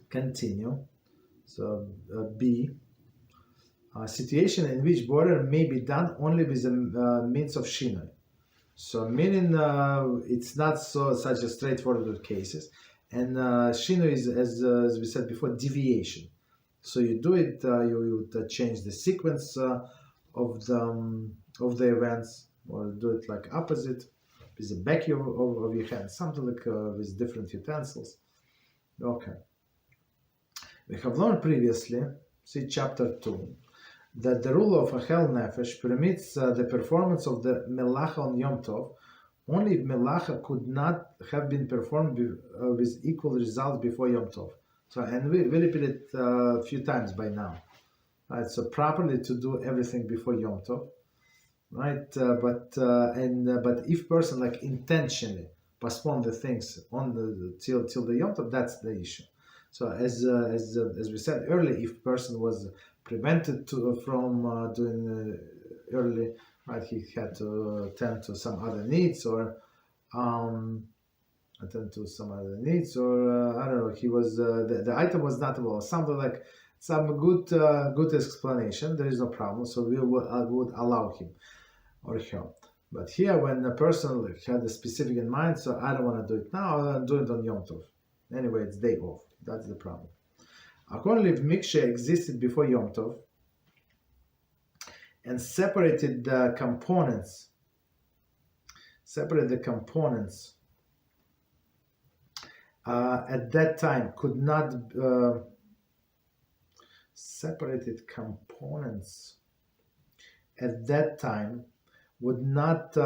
Continue. So B, situation in which border may be done only with the means of Shinui. So meaning it's not such a straightforward cases, and Shinui is, as we said before, deviation. So you do it, you would change the sequence of the events, or do it like opposite with the back of your hand, something like with different utensils. Okay. We have learned previously, see chapter 2, that the rule of a Hel Nefesh permits the performance of the Melacha on Yom Tov only if Melacha could not have been performed with equal results before Yom Tov. So, and we repeat it a few times by now. Right? So properly to do everything before Yom Tov, right? But if person like intentionally postpone the things on till the Yom Tov, that's the issue. So as we said earlier, if person was prevented from doing early, right, he had to attend to some other needs, or I don't know, he was the item was not available, something like some good explanation. There is no problem, so we would allow him or her. But here, when a person had a specific in mind, so I don't want to do it now, I'll do it on Yom Tov. Anyway, it's day off. That's the problem. Accordingly, if Mikshe existed before Yom Tov and separated the components, at that time could not separated components at that time would not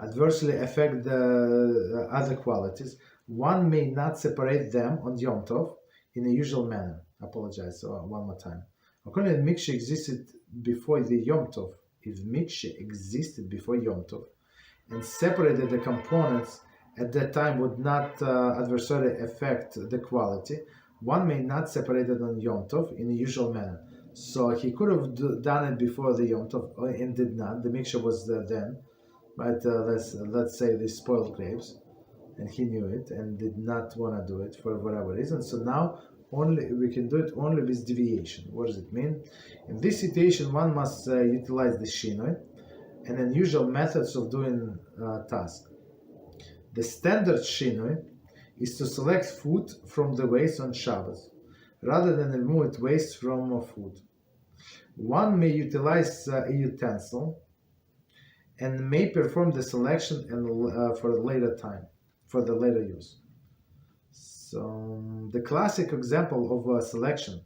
adversely affect the other qualities. One may not separate them on Yom Tov in a usual manner. I apologize one more time. According to Mikshe existed before the Yom Tov, if Mikshe existed before Yom Tov and separated the components at that time would not adversely affect the quality, one may not separate it on Yom Tov in a usual manner. So he could have done it before the Yom Tov and did not. The Mikshe was then, right? Let's say the spoiled grapes, and he knew it and did not want to do it for whatever reason. So now only we can do it only with deviation. What does it mean? In this situation, one must utilize the Shinui and unusual methods of doing task. The standard Shinui is to select food from the waste on Shabbos, rather than remove waste from food. One may utilize a utensil and may perform the selection for the later time, for the later use. So the classic example of a selection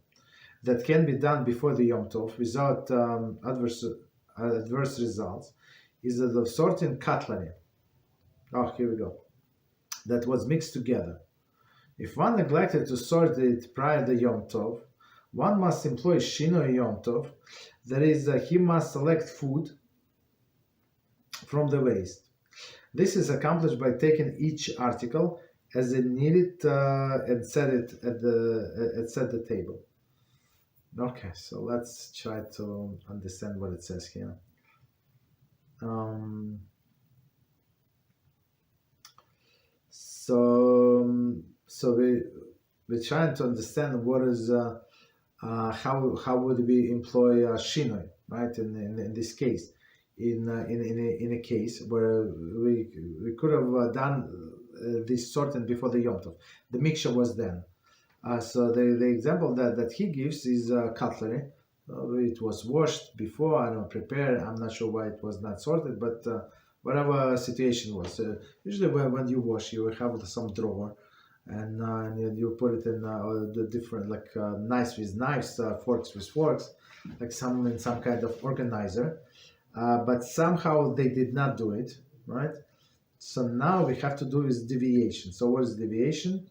that can be done before the Yom Tov without adverse results is the sorting cutlery. Oh, here we go. That was mixed together. If one neglected to sort it prior to Yom Tov, one must employ Shinui Yom Tov. That is, he must select food from the waste. This is accomplished by taking each article as it needed and set it at the table. Okay, so let's try to understand what it says here. So we're trying to understand what is how would we employ Shinui, right? In this case, in a case where we could have done this sorting before the Yom Tov. The mixture was then. So the example that he gives is cutlery. It was washed before, I don't prepare. I'm not sure why it was not sorted, but whatever situation was. Usually when you wash, you have some drawer, and you put it in the different, like knives with knives, forks with forks, like in some kind of organizer. But somehow they did not do it, right? So now we have to do is deviation. So what is deviation?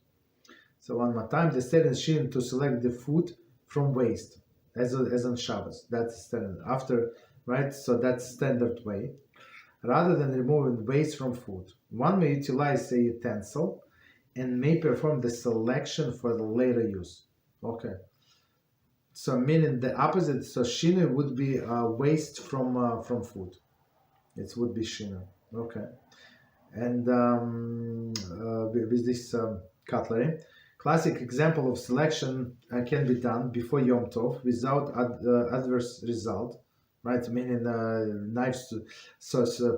So one more time, the standard Shin to select the food from waste, as on Shabbos. That's standard. After, right? So that's standard way. Rather than removing waste from food, one may utilize a utensil and may perform the selection for the later use. Okay. So meaning the opposite. So Shinui would be waste from food. It would be Shinui. Okay. And with this cutlery. Classic example of selection can be done before Yom Tov without adverse result, right? Meaning knives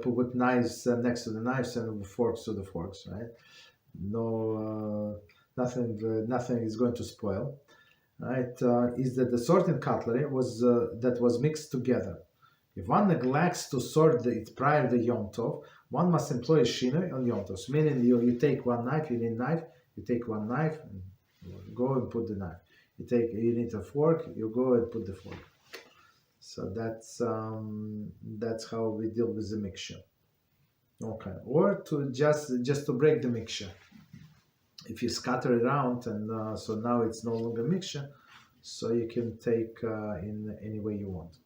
put knives next to the knives and forks to the forks, right? No, nothing is going to spoil, right? Is that the sorting cutlery was that was mixed together. If one neglects to sort it prior to Yom Tov, one must employ a Shinui on Yom Tov. Meaning you take one knife, you need a knife, you take one knife, and go and put the knife. You need a fork, you go and put the fork. So that's how we deal with the mixture. Okay, or to just to break the mixture. If you scatter it around and so now it's no longer mixture, so you can take in any way you want.